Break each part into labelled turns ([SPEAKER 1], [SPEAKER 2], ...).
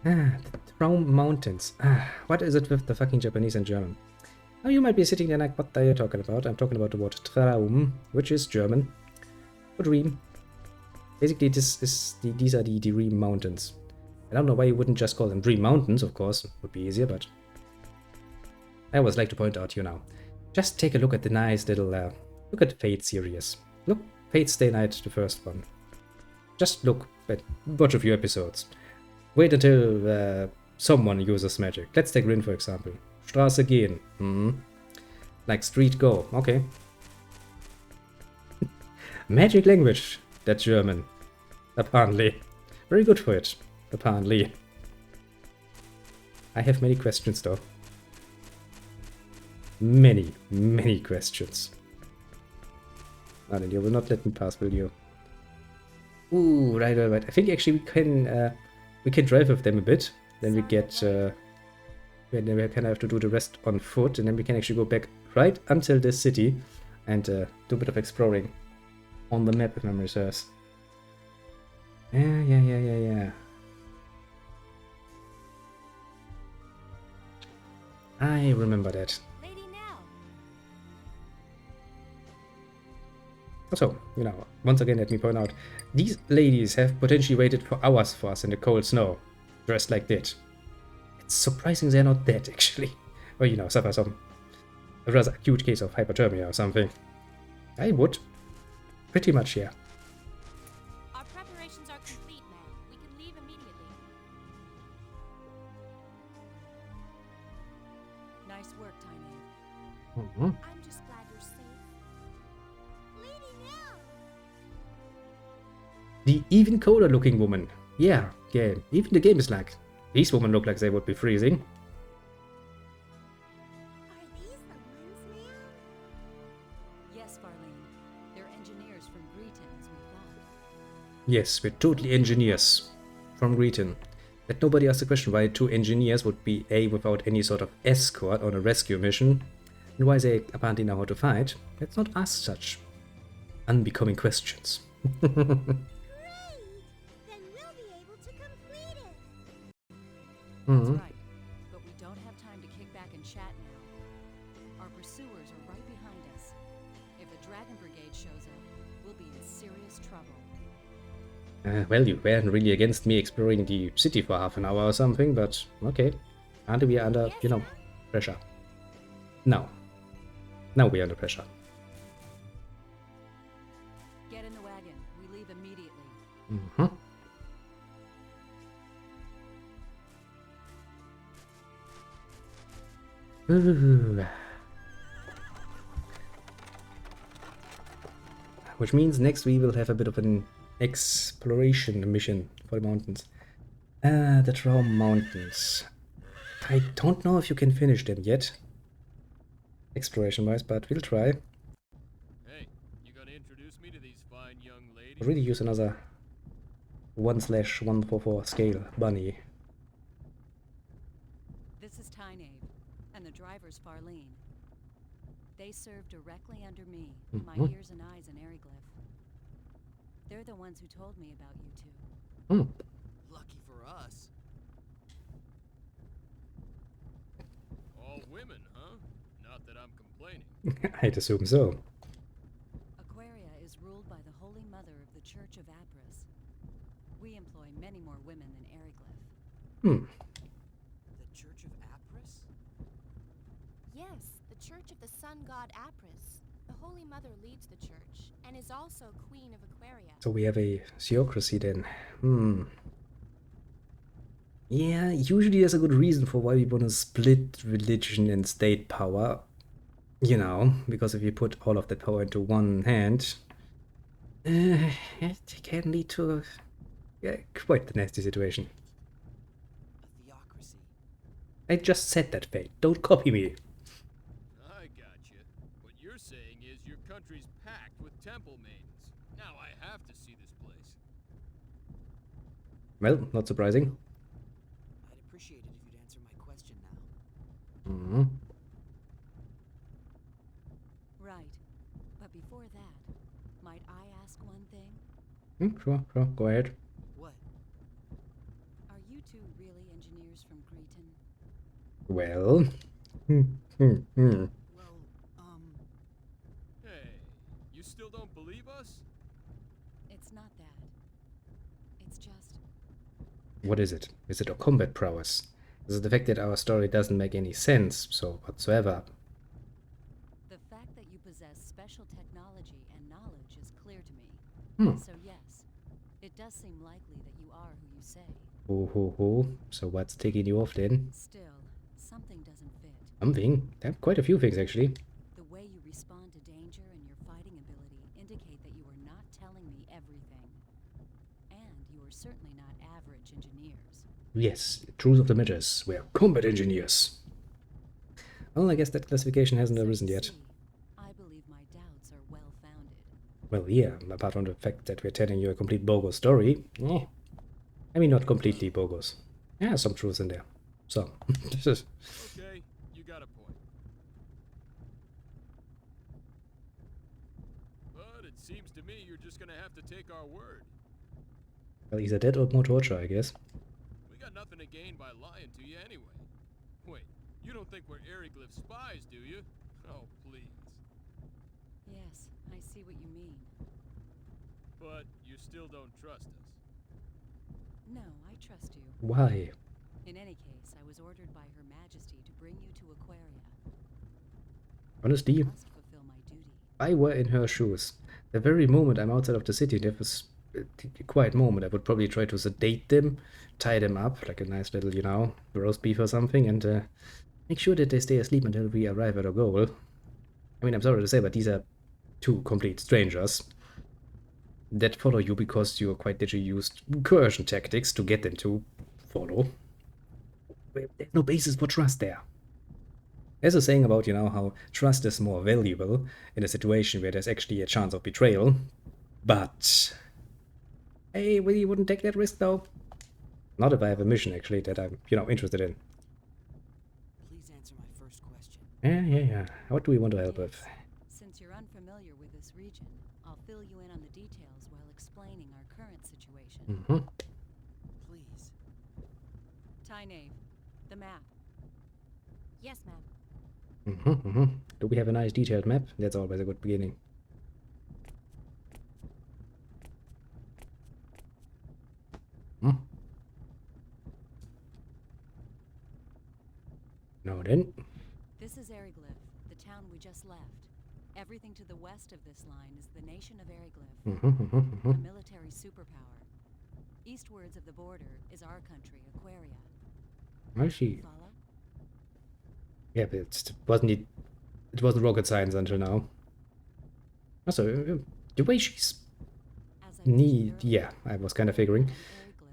[SPEAKER 1] Ah, the Rome Mountains. Ah, what is it with the fucking Japanese and German? Now you might be sitting there like, what are you talking about? I'm talking about the word Traum, which is German for dream. Basically, these are the Dream Mountains. I don't know why you wouldn't just call them Dream Mountains, of course. It would be easier, but I always like to point out, just take a look at the nice little, look at Fate series. Look, Fate Stay Night, the first one. Just watch a few episodes. Wait until someone uses magic. Let's take Rin, for example. Straße gehen. Like street go. Okay. Magic language. That's German. Apparently. Very good for it. Apparently. I have many questions, though. Many, many questions. Ah, then you will not let me pass, will you? Ooh, right. I think actually we can drive with them a bit. Then we get, then we kind of have to do the rest on foot, and then we can actually go back right until this city and do a bit of exploring on the map, if memory serves. Yeah. I remember that. Also, once again, let me point out, these ladies have potentially waited for hours for us in the cold snow, dressed like that. It's surprising they're not dead, actually. Or, suffer a rather acute case of hypothermia or something. I would. Pretty much, yeah.
[SPEAKER 2] Our preparations are complete, ma'am. We can leave immediately. Nice work, Tiny. I'm just glad you're safe. Lady now.
[SPEAKER 1] The even colder looking woman. Yeah, even the game is like, these women look like they would be freezing.
[SPEAKER 2] Are these the ones, ma'am? Yes, Farlene. They're engineers from Greeton, as we thought.
[SPEAKER 1] Yes, we're totally engineers from Greeton. But nobody asked the question why 2 engineers would be without any sort of escort on a rescue mission, and why they apparently know how to fight. Let's not ask such unbecoming questions.
[SPEAKER 2] Great! Then we'll be able to complete it. That's right, but we don't have time to kick back and chat now. Our pursuers are right behind us. If the Dragon Brigade shows up, we'll be in serious trouble.
[SPEAKER 1] Well, you weren't really against me exploring the city for half an hour or something, but okay. Aren't we under, pressure? No. Now we're under pressure.
[SPEAKER 2] Get in the wagon. We leave immediately.
[SPEAKER 1] Which means next we will have a bit of an exploration mission for the mountains. The Traum Mountains. I don't know if you can finish them yet, exploration-wise, but we'll try.
[SPEAKER 3] Hey, you gonna introduce me to these fine young ladies?
[SPEAKER 1] I'll really use another 1/144 scale bunny.
[SPEAKER 2] This is Tynave, and the driver's Farlene. They serve directly under me, my ears and eyes in Ariglyph. They're the ones who told me about you two.
[SPEAKER 3] Lucky for us. All women, huh? Not that I'm complaining.
[SPEAKER 1] I'd assume so.
[SPEAKER 2] Aquaria is ruled by the Holy Mother of the Church of Apris. We employ many more women than Ariglyph.
[SPEAKER 3] The Church of Apris?
[SPEAKER 4] Yes, the Church of the Sun God Apris. The Holy Mother leads the church, and is also Queen of Aquaria.
[SPEAKER 1] So we have a theocracy then. Yeah, usually there's a good reason for why we want to split religion and state power. Because if you put all of that power into one hand, it can lead to quite the nasty situation.
[SPEAKER 3] A theocracy.
[SPEAKER 1] I just said that, Fate. Don't copy me.
[SPEAKER 3] I gotcha. What you're saying is your country's packed with temple maidens. Now I have to see this place.
[SPEAKER 1] Well, not surprising.
[SPEAKER 3] I'd appreciate it if you'd answer my question now.
[SPEAKER 2] Right. But before that, might I ask one thing?
[SPEAKER 1] Sure, go ahead.
[SPEAKER 3] What?
[SPEAKER 2] Are you two really engineers from Greeton?
[SPEAKER 1] Well...
[SPEAKER 3] Well, Hey, you still don't believe us?
[SPEAKER 2] It's not that. It's just...
[SPEAKER 1] What is it? Is it our combat prowess? Is it the fact that our story doesn't make any sense, so whatsoever?
[SPEAKER 2] The fact that you possess special technology and knowledge is clear to me.
[SPEAKER 1] Hmm.
[SPEAKER 2] So yes, it does seem likely that you are who you say.
[SPEAKER 1] Ho ho ho. So what's taking you off then?
[SPEAKER 2] Still, something doesn't fit.
[SPEAKER 1] Something? There are quite a few things actually.
[SPEAKER 2] The way you respond to danger and your fighting ability indicate that you are not telling me everything. And you are certainly not average engineers.
[SPEAKER 1] Yes, truth of the matter is, we're combat engineers. Well, I guess that classification hasn't
[SPEAKER 2] So
[SPEAKER 1] arisen
[SPEAKER 2] you
[SPEAKER 1] yet.
[SPEAKER 2] see, I believe my doubts are well-founded.
[SPEAKER 1] Well, yeah, apart from the fact that we're telling you a complete bogus story. I mean, not completely bogus. Yeah, some truth in there. Some.
[SPEAKER 3] Okay, you got a point. But it seems to me you're just gonna have to take our word.
[SPEAKER 1] Well, either that or more torture, I guess.
[SPEAKER 3] We got nothing to gain by lying to you anyway. Wait, you don't think we're Eriglyph spies, do you? Oh, please.
[SPEAKER 2] Yes, I see what you mean.
[SPEAKER 3] But you still don't trust us.
[SPEAKER 2] No, I trust you.
[SPEAKER 1] Why?
[SPEAKER 2] In any case, I was ordered by Her Majesty to bring you to Aquaria.
[SPEAKER 1] Honestly,
[SPEAKER 2] I must fulfill my duty.
[SPEAKER 1] I were in her shoes. The very moment I'm outside of the city, there was a quiet moment. I would probably try to sedate them, tie them up like a nice little, you know, roast beef or something, and make sure that they stay asleep until we arrive at our goal. I mean, I'm sorry to say, but these are two complete strangers that follow you because you quite literally used coercion tactics to get them to follow. There's no basis for trust there. There's a saying about, you know, how trust is more valuable in a situation where there's actually a chance of betrayal. But I really wouldn't take that risk, though. Not if I have a mission, actually, that I'm, you know, interested in.
[SPEAKER 5] Please answer my first question.
[SPEAKER 1] Yeah. What do we want to help
[SPEAKER 2] Yes.
[SPEAKER 1] with?
[SPEAKER 2] Since you're unfamiliar with this region, I'll fill you in on the details while explaining our current situation.
[SPEAKER 1] Mm-hmm.
[SPEAKER 5] Please.
[SPEAKER 2] Tyne, the map.
[SPEAKER 4] Yes, ma'am.
[SPEAKER 1] Do we have a nice detailed map? That's always a good beginning. Now then.
[SPEAKER 2] This is Eriglyph, the town we just left. Everything to the west of this line is the nation of Eriglyph, a military superpower. Eastwards of the border is our country, Aquaria.
[SPEAKER 1] I see.
[SPEAKER 2] Follow?
[SPEAKER 1] Yeah, but it wasn't rocket science until now. Also, the way she's
[SPEAKER 2] As I mentioned earlier,
[SPEAKER 1] yeah, I was kind of figuring.
[SPEAKER 2] and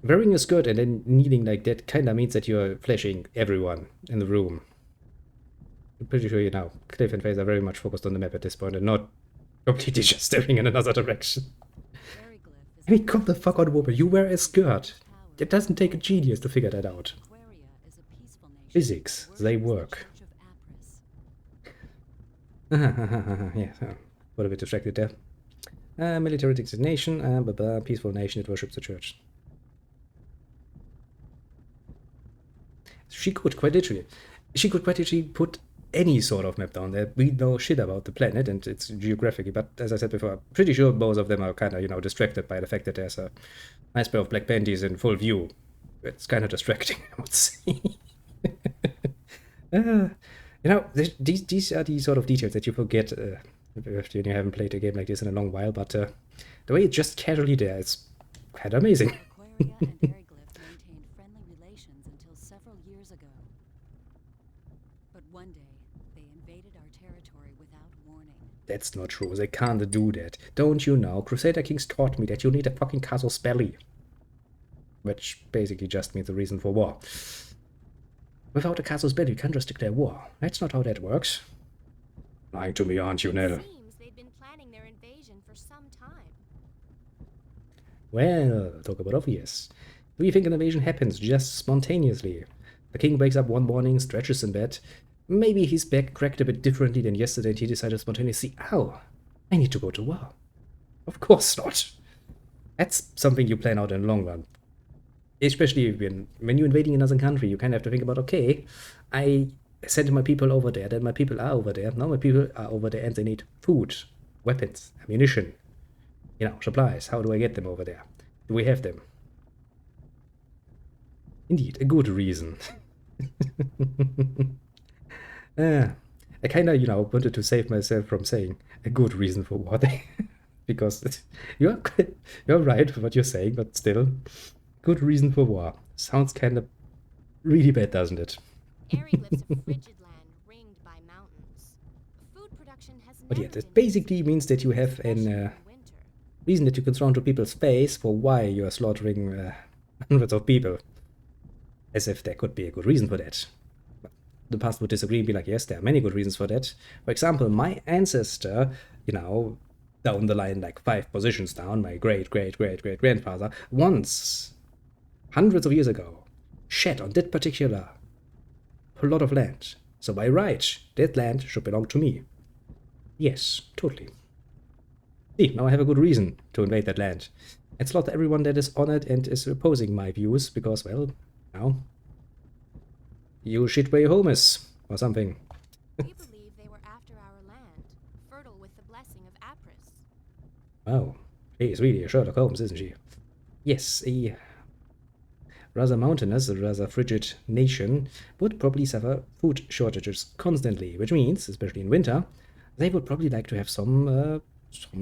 [SPEAKER 2] Eriglyph
[SPEAKER 1] Wearing a skirt and then kneeling like that kind of means that you're flashing everyone in the room. I'm pretty sure, you know, Cliff and Faze are very much focused on the map at this point and not completely just staring in another direction.
[SPEAKER 2] Eriglyph is
[SPEAKER 1] I mean, come the fuck out, woman. You wear a skirt.
[SPEAKER 2] power.
[SPEAKER 1] It doesn't take a genius to figure that out.
[SPEAKER 2] Aquaria is a peaceful nation.
[SPEAKER 1] Physics, they
[SPEAKER 2] Worships the
[SPEAKER 1] work.
[SPEAKER 2] Church of Apris.
[SPEAKER 1] Yeah, got a bit distracted there. Military designation, peaceful nation, it worships the church. She could quite literally put any sort of map down there. We know shit about the planet and its geography, but as I said before, I'm pretty sure both of them are kind of, you know, distracted by the fact that there's a nice pair of black panties in full view. It's kind of distracting, I would say. You know, these are the sort of details that you forget if you haven't played a game like this in a long while, but the way it's just casually there, it's kind of amazing.
[SPEAKER 2] Aquaria and Eriglyph maintained friendly relations until several years ago. But one day, they invaded our territory without warning.
[SPEAKER 1] That's not true. They can't do that. Don't you know? Crusader Kings taught me that you need a fucking casus belli. Which basically just means the reason for war. Without a casus belli, you can't just declare war. That's not how that works. Lying to me, aren't you, Nell?
[SPEAKER 4] It seems they'd been planning their invasion for some time.
[SPEAKER 1] Well, talk about obvious. Do you think an invasion happens just spontaneously? The king wakes up one morning, stretches in bed. Maybe his back cracked a bit differently than yesterday and he decided spontaneously, oh, I need to go to war. Of course not. That's something you plan out in the long run. Especially when you're invading another country, you kind of have to think about, okay, I sent my people over there, then my people are over there, now my people are over there and they need food, weapons, ammunition, supplies. How do I get them over there? Do we have them? Indeed, a good reason. I kind of, wanted to save myself from saying a good reason for war, because you're right for what you're saying, but still, good reason for war. Sounds kind of really bad, doesn't it?
[SPEAKER 4] Airy lives a frigid land ringed by mountains. Food production has
[SPEAKER 1] But yeah,
[SPEAKER 4] never
[SPEAKER 1] that
[SPEAKER 4] been
[SPEAKER 1] basically
[SPEAKER 4] easy,
[SPEAKER 1] means that you have
[SPEAKER 4] especially in
[SPEAKER 1] an
[SPEAKER 4] the winter.
[SPEAKER 1] reason that you can throw into people's face for why you are slaughtering hundreds of people. As if there could be a good reason for that. The past would disagree and be like, yes, there are many good reasons for that. For example, my ancestor, down the line, like 5 positions down, my great-great-great-great-grandfather, once, hundreds of years ago, shed on that particular plot of land. So by right, that land should belong to me. Yes, totally. See, now I have a good reason to invade that land. And slaughter everyone that is on it and is opposing my views, because, well, you shit where your home is, or something.
[SPEAKER 4] We believe they were after our land, fertile with the blessing of Apris.
[SPEAKER 1] Wow, she is really a Sherlock Holmes, isn't she? Yes, a rather mountainous, a rather frigid nation would probably suffer food shortages constantly, which means, especially in winter, they would probably like to have some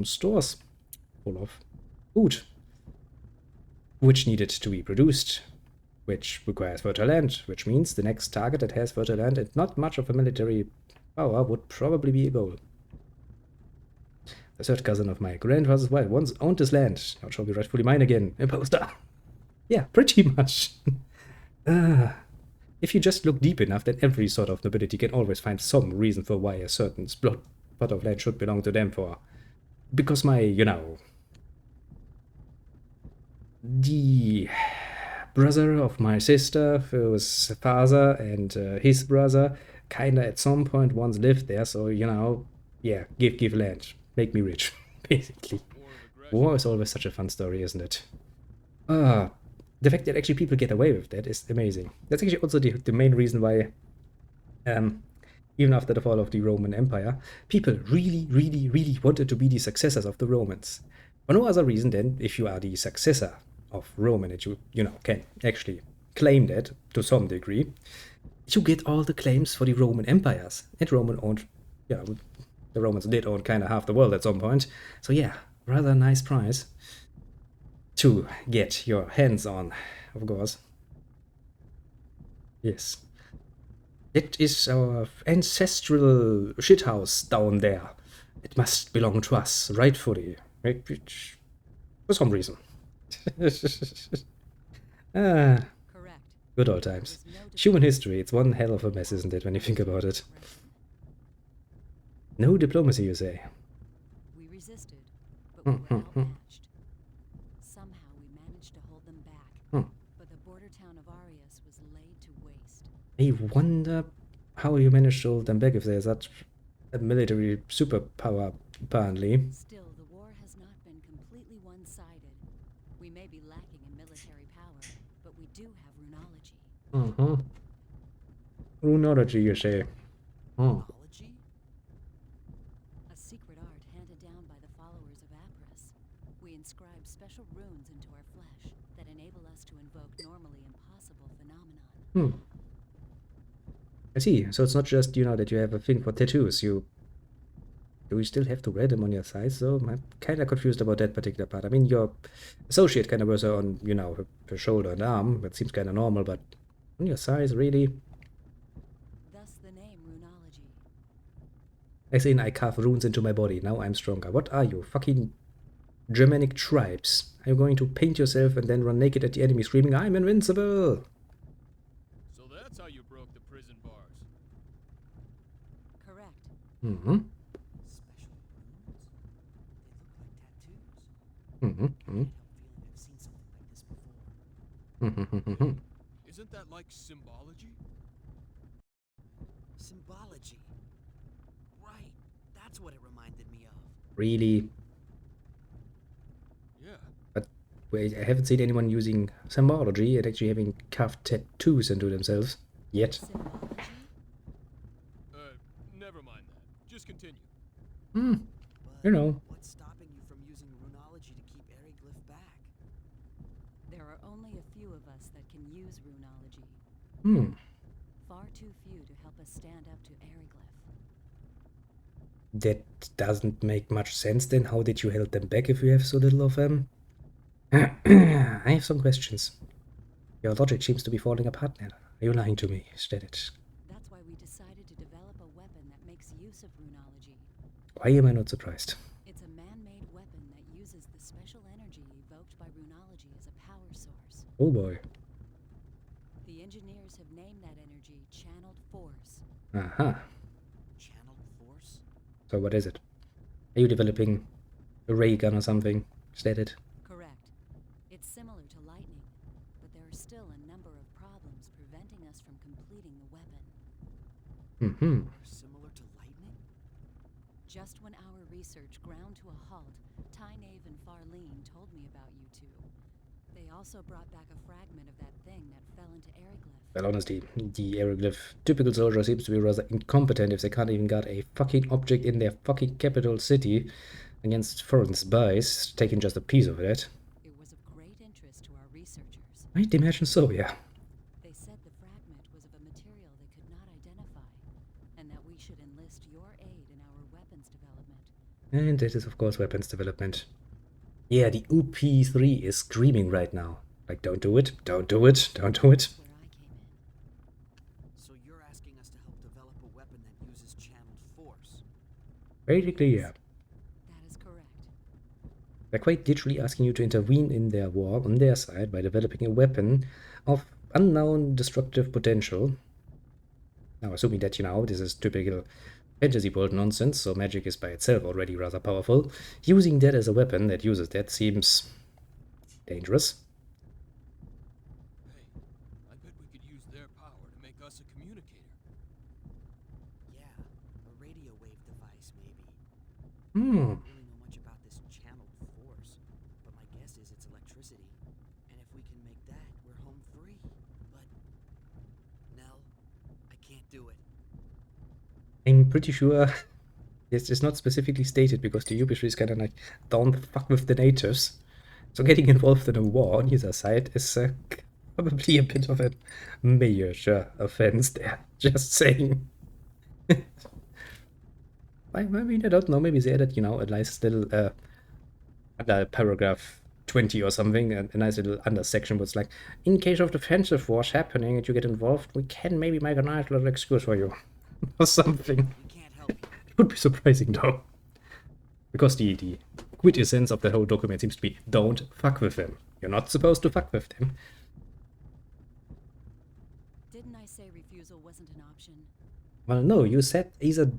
[SPEAKER 1] stores full of food, which needed to be produced, which requires fertile land, which means the next target that has fertile land and not much of a military power would probably be a goal. The third cousin of my grandfather's wife once owned this land. Now it shall be rightfully mine again. Imposter. Yeah, pretty much. If you just look deep enough, then every sort of nobility can always find some reason for why a certain plot of land should belong to them for. Because the brother of my sister, whose father and his brother kinda at some point once lived there, so, yeah, give land. Make me rich, basically. War is always such a fun story, isn't it? The fact that actually people get away with that is amazing. That's actually also the main reason why, even after the fall of the Roman Empire, people really, really, really wanted to be the successors of the Romans. For no other reason than if you are the successor of Rome and you can actually claim that to some degree, you get all the claims for the Roman empires. And the Romans did own kind of half the world at some point. So yeah, rather nice prize to get your hands on, of course. Yes. It is our ancestral shithouse down there. It must belong to us, rightfully. For some reason.
[SPEAKER 2] Correct.
[SPEAKER 1] Good old times. Human history, it's one hell of a mess, isn't it, when you think about it? No diplomacy, you say?
[SPEAKER 2] We resisted, but we were outmatched. Somehow we managed to hold them back, but the border town of Arius was laid to waste.
[SPEAKER 1] I wonder how you managed to hold them back if they're such a military superpower, apparently.
[SPEAKER 2] Still, the war has not been completely one-sided. We may be lacking in military power, but we do have runology.
[SPEAKER 1] Runology, you say?
[SPEAKER 5] Mythology?
[SPEAKER 2] A secret art handed down by the followers of Apris. We inscribe special runes into our flesh that enable us to invoke normally impossible phenomenon.
[SPEAKER 1] I see. So it's not just, that you have a thing for tattoos. Do you still have to wear them on your thighs, though? I'm kind of confused about that particular part. I mean, your associate kind of wears her on, her shoulder and arm. That seems kind of normal, but on your thighs, really?
[SPEAKER 2] Thus the name runology.
[SPEAKER 1] As in, I carve runes into my body. Now I'm stronger. What are you? Fucking Germanic tribes? Are you going to paint yourself and then run naked at the enemy screaming, I'm invincible?
[SPEAKER 3] So that's how you broke the prison bars.
[SPEAKER 2] Correct.
[SPEAKER 5] Special runes? They look like tattoos.
[SPEAKER 1] Mm-hmm.
[SPEAKER 5] Can't help feeling I've seen something like this before.
[SPEAKER 3] Isn't that like symbology?
[SPEAKER 5] Symbology. Right. That's what it reminded me of.
[SPEAKER 1] Really?
[SPEAKER 3] Yeah.
[SPEAKER 1] But I haven't seen anyone using symbology and actually having carved tattoos into themselves yet.
[SPEAKER 2] Symbology?
[SPEAKER 3] Never mind that. Just continue.
[SPEAKER 1] Hmm,
[SPEAKER 5] But
[SPEAKER 1] you know.
[SPEAKER 5] what's stopping you from using runology to keep Eriglyph back?
[SPEAKER 2] There are only a few of us that can use runology.
[SPEAKER 1] Hmm,
[SPEAKER 2] Far too few to help us stand up to Eriglyph.
[SPEAKER 1] that doesn't make much sense then. How did you hold them back if you have so little of them? I have some questions. Your logic seems to be falling apart now. Are you lying to me? State it.
[SPEAKER 2] That's why we decided to develop a weapon that makes use of runology.
[SPEAKER 1] Why am I not surprised?
[SPEAKER 2] It's a man-made weapon that uses the special energy evoked by runology as a power source.
[SPEAKER 1] Oh boy.
[SPEAKER 2] The engineers have named that energy channeled force.
[SPEAKER 1] Aha.
[SPEAKER 5] Channeled force?
[SPEAKER 1] So what is it? Are you developing a ray gun or something? State it.
[SPEAKER 2] Correct. It's similar to lightning, but there are still a number of problems preventing us from completing the weapon.
[SPEAKER 1] Mm-hmm.
[SPEAKER 5] Or similar to lightning?
[SPEAKER 2] Just when our research ground to a halt, Tynaeve and Farlene told me about you two. They also brought back a fragment of that thing that fell into Eriglyph.
[SPEAKER 1] Well, honestly, the Eriglyph typical soldier seems to be rather incompetent if they can't even guard a fucking object in their fucking capital city against foreign spies, taking just a piece of it.
[SPEAKER 2] It was of great interest to our researchers.
[SPEAKER 1] I'd imagine so, yeah.
[SPEAKER 2] They said the fragment was of a material they could not identify, and that we should enlist your aid in our weapons development.
[SPEAKER 1] And that is, of course, weapons development. Yeah, the UP3 is screaming right now. Like, don't do it, don't do it, don't do it.
[SPEAKER 2] That's where I came in.
[SPEAKER 5] So you're asking us to help develop a weapon that uses channeled force?
[SPEAKER 1] Basically, yeah.
[SPEAKER 2] That is correct.
[SPEAKER 1] They're quite literally asking you to intervene in their war on their side by developing a weapon of unknown destructive potential. Now, assuming that, you know, this is typical fantasy world nonsense, so magic is by itself already rather powerful. Using that as a weapon that uses that seems dangerous.
[SPEAKER 3] Hey, I bet we could use their power to make us a communicator.
[SPEAKER 5] Yeah, a radio wave device, maybe.
[SPEAKER 1] Hmm.
[SPEAKER 5] I don't really know much about this channeled force, but my guess is it's electricity. And if we can make that, we're home free. But, Nell, I can't do it.
[SPEAKER 1] I'm pretty sure this is not specifically stated because the Yubish is kind of like, don't fuck with the natives. So getting involved in a war on either side is probably a bit of a major offense there. Just saying. I mean, I don't know, maybe they added, you know, a nice little, under paragraph 20 or something, a nice little under section was like, in case of defensive wars happening and you get involved, we can maybe make a nice little excuse for you. Or something.
[SPEAKER 5] We can't help you.
[SPEAKER 1] It would be surprising though. Because the quintessence of the whole document seems to be, don't fuck with them. You're not supposed to fuck with them.
[SPEAKER 2] Didn't I say refusal wasn't an option?
[SPEAKER 1] Well, no, you said either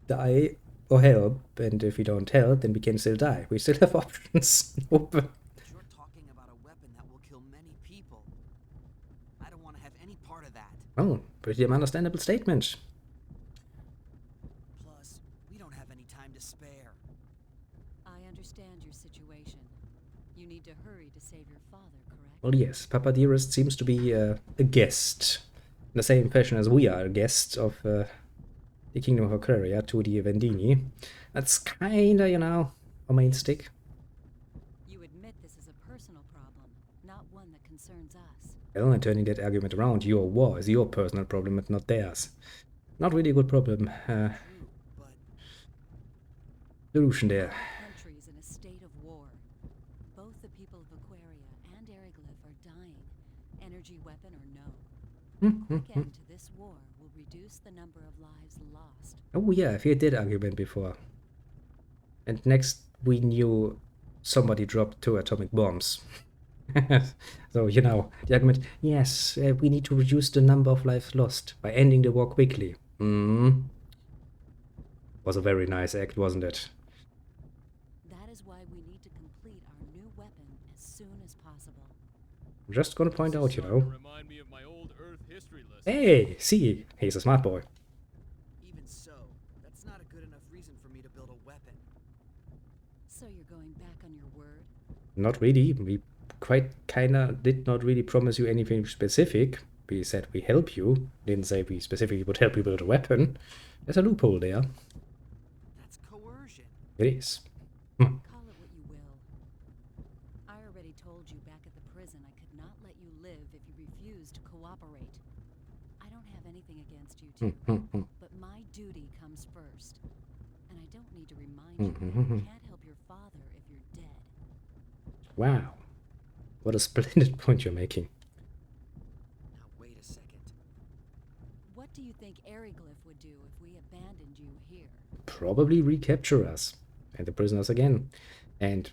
[SPEAKER 1] die or help, and if we don't help, then we can still die. We still have options open.
[SPEAKER 5] But you're talking about a weapon that will kill many people. I don't want to have any part of that.
[SPEAKER 1] Oh, pretty understandable statement.
[SPEAKER 5] Plus, we don't have any time to spare.
[SPEAKER 2] I understand your situation. You need to hurry to save your father, correct?
[SPEAKER 1] Well, yes, Papa Dearest seems to be a guest. In the same fashion as we are a guest of the Kingdom of Aquaria to the Vendini. That's kinda, you know, a main stick.
[SPEAKER 2] You admit this is a personal problem, not one that concerns us.
[SPEAKER 1] Well, and turning that argument around, your war is your personal problem and not theirs. Not really a good problem.
[SPEAKER 5] True, but
[SPEAKER 1] Solution there.
[SPEAKER 2] Our country is in a state of war. Both the people of Aquaria and Eriglyph are dying, energy weapon or no. A quick end to this war will reduce the number of lives lost.
[SPEAKER 1] Oh yeah, I've heard that argument before. And next we knew somebody dropped 2 atomic bombs. So, you know, the argument, yes, we need to reduce the number of lives lost by ending the war quickly. Was a very nice act, wasn't it?
[SPEAKER 2] That is why we need to complete our new weapon as soon as possible.
[SPEAKER 1] I'm just gonna point out, you know.
[SPEAKER 3] Remind me of my old Earth history lesson.
[SPEAKER 1] Hey, see, he's a smart boy.
[SPEAKER 5] even so, that's not a good enough reason for me to build a weapon.
[SPEAKER 2] So you're going back on your word?
[SPEAKER 1] Not really. We kinda did not really promise you anything specific. We said we help you. Didn't say we specifically would help you build a weapon. There's a loophole there.
[SPEAKER 5] That's coercion.
[SPEAKER 1] It is.
[SPEAKER 2] Call it what you will. I already told you back at the prison I could not let you live if you refused to cooperate. I don't have anything against you two, but my duty comes first. And I don't need to remind you that you can't help your father if you're dead.
[SPEAKER 1] Wow. What a splendid point you're making.
[SPEAKER 5] Now wait a second.
[SPEAKER 2] What do you think Eriglyph would do if we abandoned you here?
[SPEAKER 1] Probably recapture us and the prisoners again. And,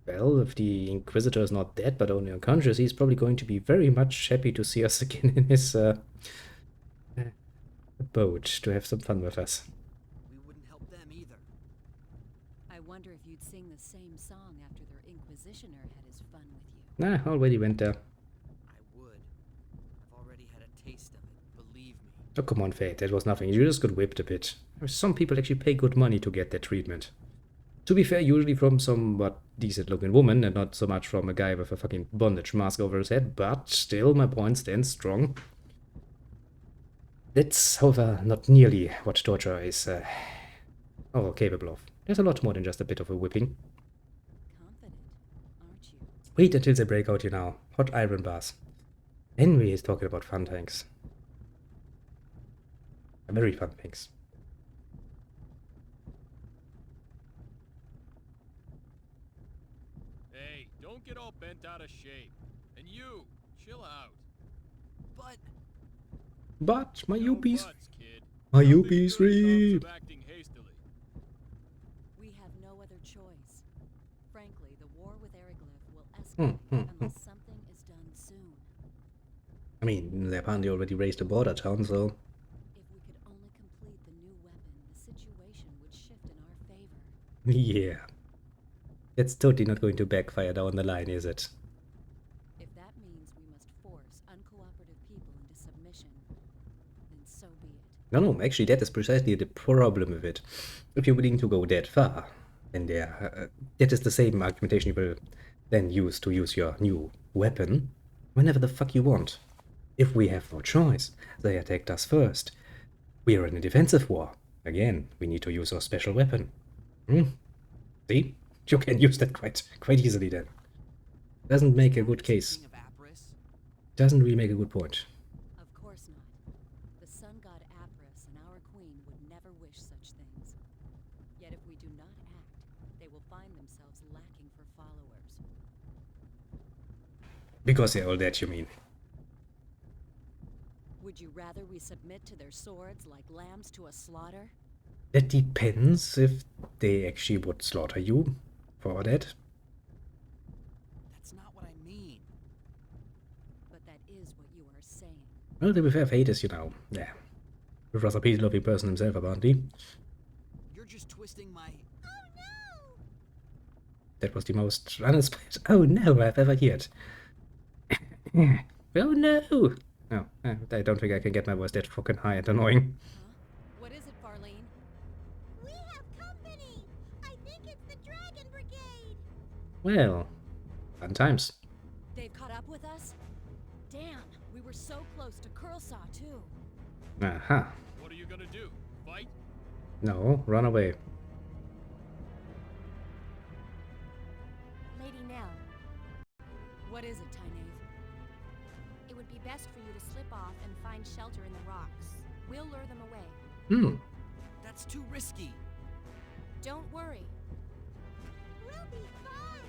[SPEAKER 1] well, if the Inquisitor is not dead but only unconscious, he's probably going to be very much happy to see us again in his boat to have some fun with us.
[SPEAKER 5] We wouldn't help them either.
[SPEAKER 2] I wonder if you'd sing the same song after their Inquisitioner had his fun with you.
[SPEAKER 1] Nah, already went there.
[SPEAKER 5] I would. I've already had a taste of it, believe me.
[SPEAKER 1] Oh, come on, Fate, that was nothing. You just got whipped a bit. Some people actually pay good money to get that treatment. To be fair, usually from somewhat decent-looking woman, and not so much from a guy with a fucking bondage mask over his head, but still, my point stands strong. That's, however, not nearly what torture is capable of. There's a lot more than just a bit of a whipping.
[SPEAKER 2] Confident, aren't you?
[SPEAKER 1] Wait until they break out, you know. Hot iron bars. Henry is talking about fun things. Very fun things.
[SPEAKER 3] Hey, don't get all bent out of shape. And you, chill out.
[SPEAKER 1] But my
[SPEAKER 3] No
[SPEAKER 1] Yuppies.
[SPEAKER 3] buts, kid.
[SPEAKER 1] My
[SPEAKER 3] Nothing
[SPEAKER 1] Yuppies
[SPEAKER 3] good comes
[SPEAKER 1] read.
[SPEAKER 3] of acting hastily.
[SPEAKER 2] We have no other choice. Frankly, the war with Eriglyph will escalate unless something is done soon.
[SPEAKER 1] I mean, they apparently already raised a border town, so...
[SPEAKER 2] If we could only complete the new weapon, the situation would shift in our favor.
[SPEAKER 1] Yeah. That's totally not going to backfire down the line, is it?
[SPEAKER 2] If that means we must force uncooperative people into submission, then so be it.
[SPEAKER 1] No, actually, that is precisely the problem with it. If you're willing to go that far, then that is the same argumentation you will then use to use your new weapon whenever the fuck you want. If we have no choice, they attacked us first. We are in a defensive war. Again, we need to use our special weapon. See? You can use that quite easily then. Doesn't make a good case.
[SPEAKER 5] King of Apris?
[SPEAKER 1] Doesn't really make a good point.
[SPEAKER 2] Of course not. The sun god Apris and our queen would never wish such things. Yet if we do not act, they will find themselves lacking for followers.
[SPEAKER 1] Because they're all that, you mean?
[SPEAKER 2] Would you rather we submit to their swords like lambs to a slaughter?
[SPEAKER 1] That depends if they actually would slaughter you for that.
[SPEAKER 5] That's not what I mean.
[SPEAKER 2] But that is what you are saying.
[SPEAKER 1] Well, to be fair, Fate is, yeah. A rather peace-loving person himself, apparently.
[SPEAKER 5] You're just twisting my...
[SPEAKER 4] Oh no!
[SPEAKER 1] That was the most uninspired "oh no" I've ever heard. Oh no! No, I don't think I can get my voice that fucking high and annoying.
[SPEAKER 2] Huh? What is it, Farlene?
[SPEAKER 4] We have company! I think it's the Dragon Brigade!
[SPEAKER 1] Well, fun times.
[SPEAKER 2] They've caught up with us? Damn, we were so close to Curlsaw, too.
[SPEAKER 1] Aha.
[SPEAKER 3] What are you gonna do? Fight?
[SPEAKER 1] No, run away.
[SPEAKER 4] Lady Nell,
[SPEAKER 2] What is it, Tynaeve?
[SPEAKER 4] it would be best for you to slip off and find shelter in the rocks. We'll lure them away.
[SPEAKER 5] That's too risky.
[SPEAKER 4] Don't worry. We'll be fine.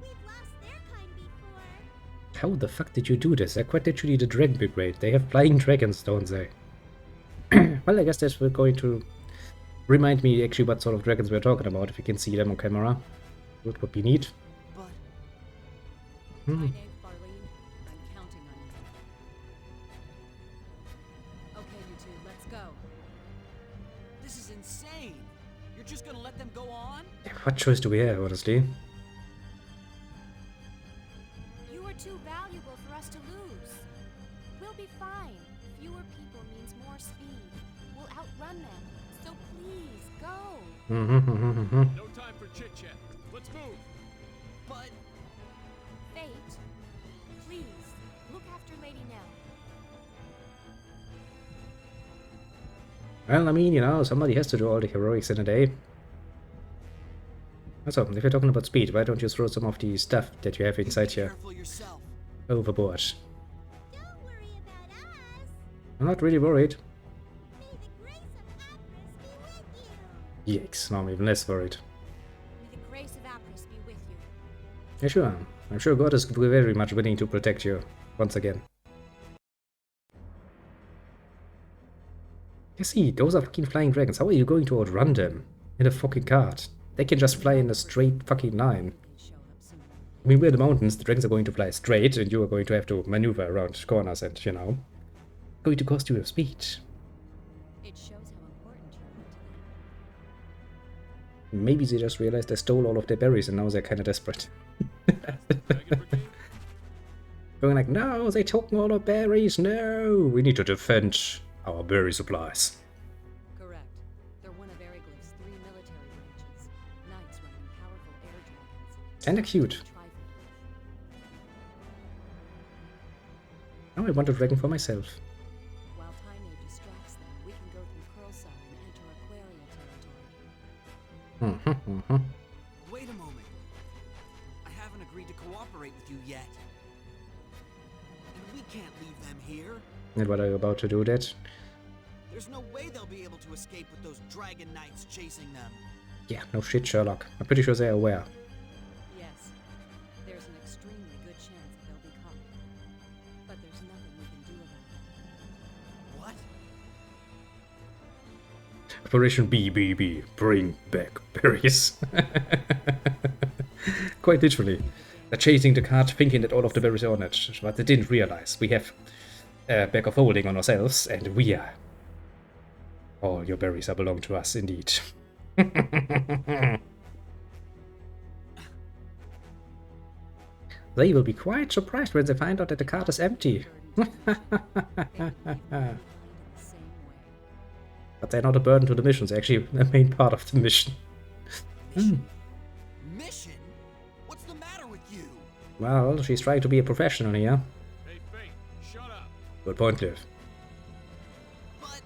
[SPEAKER 4] We've lost their kind before.
[SPEAKER 1] How the fuck did you do this? They're quite literally the Dragon Brigade. They have flying dragons, don't they? Well, I guess that's going to remind me actually what sort of dragons we're talking about, if you can see them on camera. That would be neat.
[SPEAKER 5] But
[SPEAKER 2] Tynaeve, Farlene, I'm counting on you. Okay, you two, let's go.
[SPEAKER 5] this is insane. You're just gonna let them go on?
[SPEAKER 1] What choice do we have, honestly?
[SPEAKER 4] You are too valuable for us to lose. We'll be fine. Fewer people means more speed. We'll outrun them. So please, go.
[SPEAKER 3] No time for chit-chat. Let's move.
[SPEAKER 5] But
[SPEAKER 4] Fate, please, look after Lady Nell.
[SPEAKER 1] Well, I mean, you know, somebody has to do all the heroics in a day. Also, if you're talking about speed, why don't you throw some of the stuff that you have inside
[SPEAKER 5] Be
[SPEAKER 1] here
[SPEAKER 5] careful yourself.
[SPEAKER 1] overboard?
[SPEAKER 4] Don't worry about us.
[SPEAKER 1] I'm not really worried.
[SPEAKER 4] May the grace of Apris be with you.
[SPEAKER 1] Yikes, now I'm even less worried.
[SPEAKER 4] May the grace of Apris be with you.
[SPEAKER 1] Yeah, sure. I'm sure God is very much willing to protect you once again. You see, those are fucking flying dragons. How are you going to outrun them in a fucking cart? They can just fly in a straight fucking line.
[SPEAKER 2] Show up sooner.
[SPEAKER 1] I mean, we're in the mountains, the dragons are going to fly straight, and you are going to have to maneuver around corners and, you know, going to cost you your speed.
[SPEAKER 2] It shows how important you are to them.
[SPEAKER 1] Maybe they just realized I stole all of their berries and now they're kind of desperate.
[SPEAKER 3] Dragon Brigade?
[SPEAKER 1] Going like, no, they took all our berries, no! We need to defend our berry supplies.
[SPEAKER 2] Correct. They're one of Ariglyph's 3 military branches. Knights riding powerful air dragons.
[SPEAKER 1] Kinda cute.
[SPEAKER 2] Trifled with.
[SPEAKER 1] Now I want a dragon for myself.
[SPEAKER 2] While Time distracts them, we can go through Curlside and enter Aquaria territory.
[SPEAKER 5] Wait a moment. I haven't agreed to cooperate with you yet. And we can't leave them here.
[SPEAKER 1] And what are you about to do that?
[SPEAKER 5] There's no way they'll be able to escape with those dragon knights chasing them.
[SPEAKER 1] Yeah, no shit, Sherlock. I'm pretty sure they're aware.
[SPEAKER 2] Yes. There's an extremely good chance that they'll be caught. But there's nothing we can do about that.
[SPEAKER 5] What?
[SPEAKER 1] Operation BBB, bring back berries. Quite literally. They're chasing the cart thinking that all of the berries are on it, but they didn't realize we have a bag of holding on ourselves, and we are. All your berries are belong to us, indeed. They will be quite surprised when they find out that the cart is empty. But they're not a burden to the mission, they're actually a main part of the mission.
[SPEAKER 5] Mission? What's the matter with you?
[SPEAKER 1] Well, she's trying to be a professional here.
[SPEAKER 3] Hey, Fate, shut up.
[SPEAKER 1] Good point, Cliff.
[SPEAKER 5] But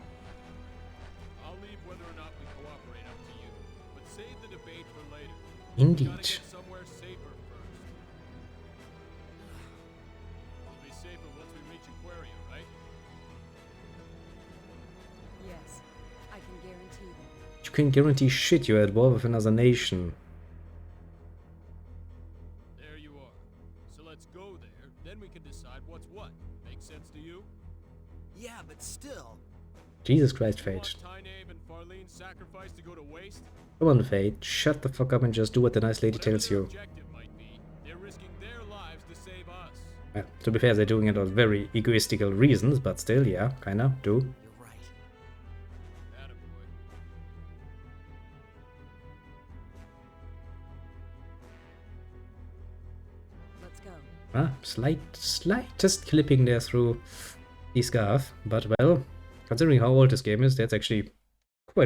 [SPEAKER 3] I'll leave whether or not we cooperate up to you. But save the debate for later.
[SPEAKER 1] Indeed.
[SPEAKER 3] Gotta get somewhere safer first. We'll be safer once we reach Aquaria, right?
[SPEAKER 2] Yes, I can guarantee that.
[SPEAKER 1] You can guarantee shit you're at war with another nation.
[SPEAKER 3] There you are. So let's go there, then we can decide what's what. Make sense to you?
[SPEAKER 5] yeah, but still.
[SPEAKER 1] Jesus Christ,
[SPEAKER 3] You want
[SPEAKER 1] Fate.
[SPEAKER 3] Tynaeve and Farlene's sacrifice to go to waste?
[SPEAKER 1] Come on, Fate. Shut the fuck up and just do what the nice lady
[SPEAKER 3] Whatever
[SPEAKER 1] tells
[SPEAKER 3] their
[SPEAKER 1] you.
[SPEAKER 3] objective might be, they're risking their lives to save us.
[SPEAKER 1] Well, to be fair, they're doing it for very egoistical reasons, but still, yeah, kinda, do.
[SPEAKER 5] You're right.
[SPEAKER 3] Attaboy.
[SPEAKER 2] Let's go.
[SPEAKER 1] Slightest clipping there through the scarf, but well, considering how old this game is, that's actually